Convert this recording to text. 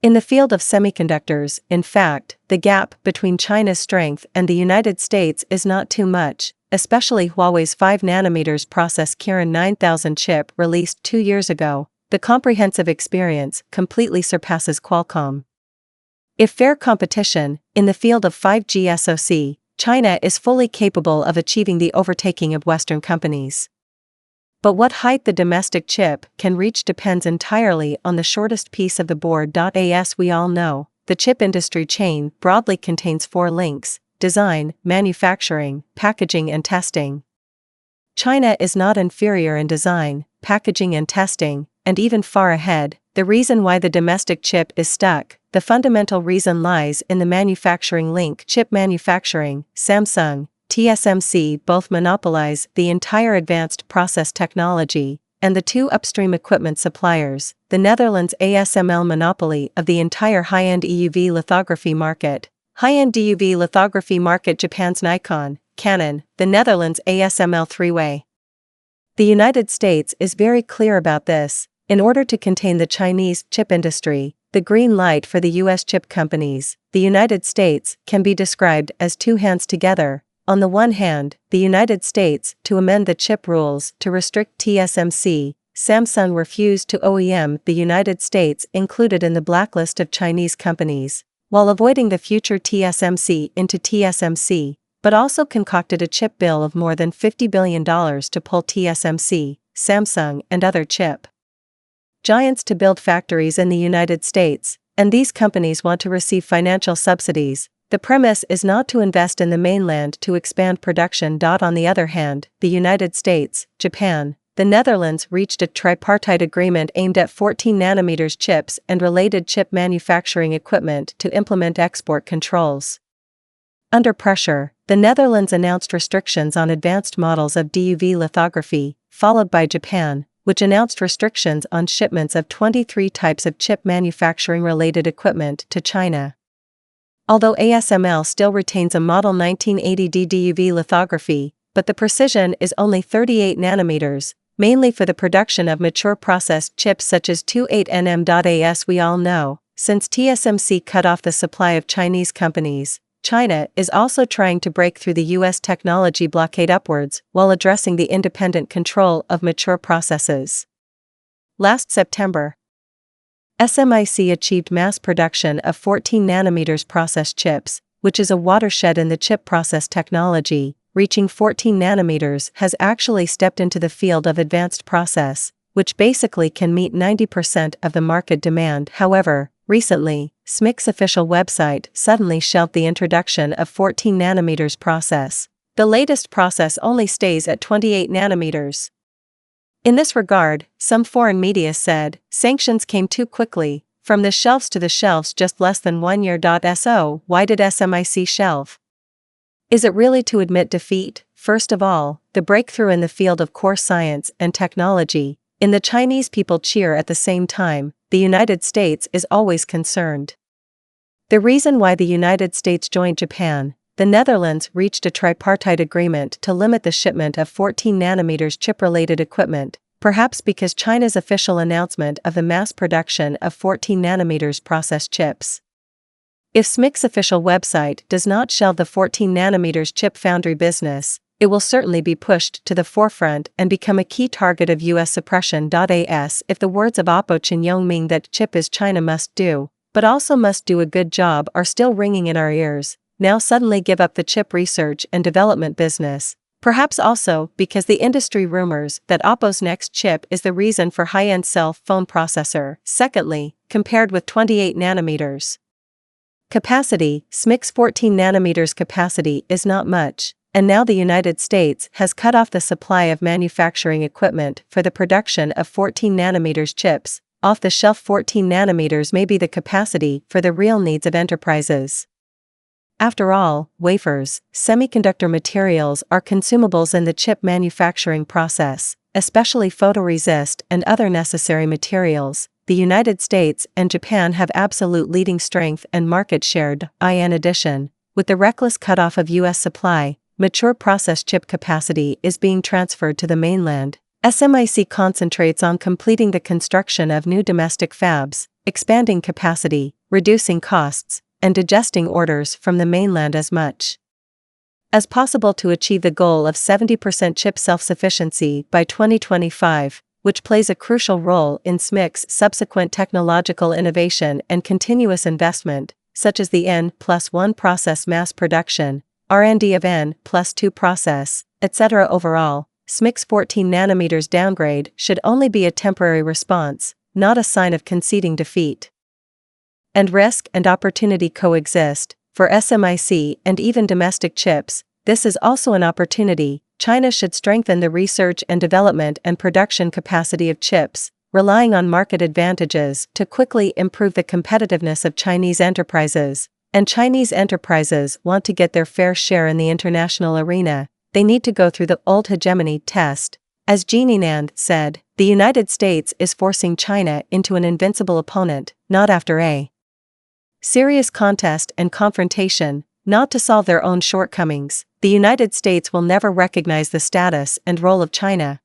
In the field of semiconductors, in fact, the gap between China's strength and the United States is not too much, especially Huawei's 5nm process Kirin 9000 chip released 2 years ago. The comprehensive experience completely surpasses Qualcomm. If fair competition, in the field of 5G SoC, China is fully capable of achieving the overtaking of Western companies. But what height the domestic chip can reach depends entirely on the shortest piece of the board. As we all know, the chip industry chain broadly contains 4 links: design, manufacturing, packaging and testing. China is not inferior in design, packaging and testing, and even far ahead. The reason why the domestic chip is stuck, the fundamental reason lies in the manufacturing link. Chip manufacturing, Samsung, TSMC both monopolize the entire advanced process technology, and the 2 upstream equipment suppliers, the Netherlands ASML monopoly of the entire high-end EUV lithography market. High-end EUV lithography market: Japan's Nikon, Canon, the Netherlands ASML three-way. The United States is very clear about this. In order to contain the Chinese chip industry, the green light for the US chip companies, the United States, can be described as 2 hands together. On the one hand, the United States to amend the chip rules to restrict TSMC. Samsung refused to OEM the United States included in the blacklist of Chinese companies, while avoiding the future TSMC into TSMC, but also concocted a chip bill of more than $50 billion to pull TSMC, Samsung and other chip giants to build factories in the United States, and these companies want to receive financial subsidies. The premise is not to invest in the mainland to expand production. On the other hand, the United States, Japan, the Netherlands reached a tripartite agreement aimed at 14nm chips and related chip manufacturing equipment to implement export controls. Under pressure, the Netherlands announced restrictions on advanced models of DUV lithography, followed by Japan, which announced restrictions on shipments of 23 types of chip manufacturing-related equipment to China. Although ASML still retains a Model 1980D DUV lithography, but the precision is only 38 nanometers, mainly for the production of mature processed chips such as 28nm. As we all know, since TSMC cut off the supply of Chinese companies, China is also trying to break through the US technology blockade upwards while addressing the independent control of mature processes. Last September, SMIC achieved mass production of 14nm process chips, which is a watershed in the chip process technology. Reaching 14 nanometers has actually stepped into the field of advanced process, which basically can meet 90% of the market demand. However, recently, Smic's official website suddenly shelved the introduction of 14 nanometers process. The latest process only stays at 28 nanometers. In this regard, some foreign media said, sanctions came too quickly, from the shelves to the shelves just less than 1 year. So, why did SMIC shelve? Is it really to admit defeat? First of all, the breakthrough in the field of core science and technology, in the Chinese people cheer at the same time, the United States is always concerned. The reason why the United States joined Japan, the Netherlands reached a tripartite agreement to limit the shipment of 14 nanometers chip-related equipment, perhaps because China's official announcement of the mass production of 14 nanometers process chips. If Smic's official website does not shelve the 14 nanometers chip foundry business, it will certainly be pushed to the forefront and become a key target of US suppression. As if the words of Oppo Chinyong mean that chip is China must do, but also must do a good job are still ringing in our ears, now suddenly give up the chip research and development business, perhaps also because the industry rumors that Oppo's next chip is the reason for high-end cell phone processor. Secondly, compared with 28 nanometers capacity, Smic's 14 nanometers capacity is not much, and now the United States has cut off the supply of manufacturing equipment for the production of 14 nanometers chips. Off-the-shelf 14 nanometers may be the capacity for the real needs of enterprises. After all, wafers, semiconductor materials are consumables in the chip manufacturing process, especially photoresist and other necessary materials. The United States and Japan have absolute leading strength and market share. In addition, with the reckless cutoff of US supply, mature process chip capacity is being transferred to the mainland. SMIC concentrates on completing the construction of new domestic fabs, expanding capacity, reducing costs, and digesting orders from the mainland as much as possible to achieve the goal of 70% chip self-sufficiency by 2025, which plays a crucial role in Smic's subsequent technological innovation and continuous investment, such as the N+1 process mass production, R&D of N+2 process, etc. Overall, Smic's 14 nanometers downgrade should only be a temporary response, not a sign of conceding defeat. And risk and opportunity coexist. For SMIC and even domestic chips, this is also an opportunity. China should strengthen the research and development and production capacity of chips, relying on market advantages to quickly improve the competitiveness of Chinese enterprises. And Chinese enterprises want to get their fair share in the international arena. They need to go through the old hegemony test. As Jean Anand said, the United States is forcing China into an invincible opponent, not after a serious contest and confrontation, not to solve their own shortcomings. The United States will never recognize the status and role of China.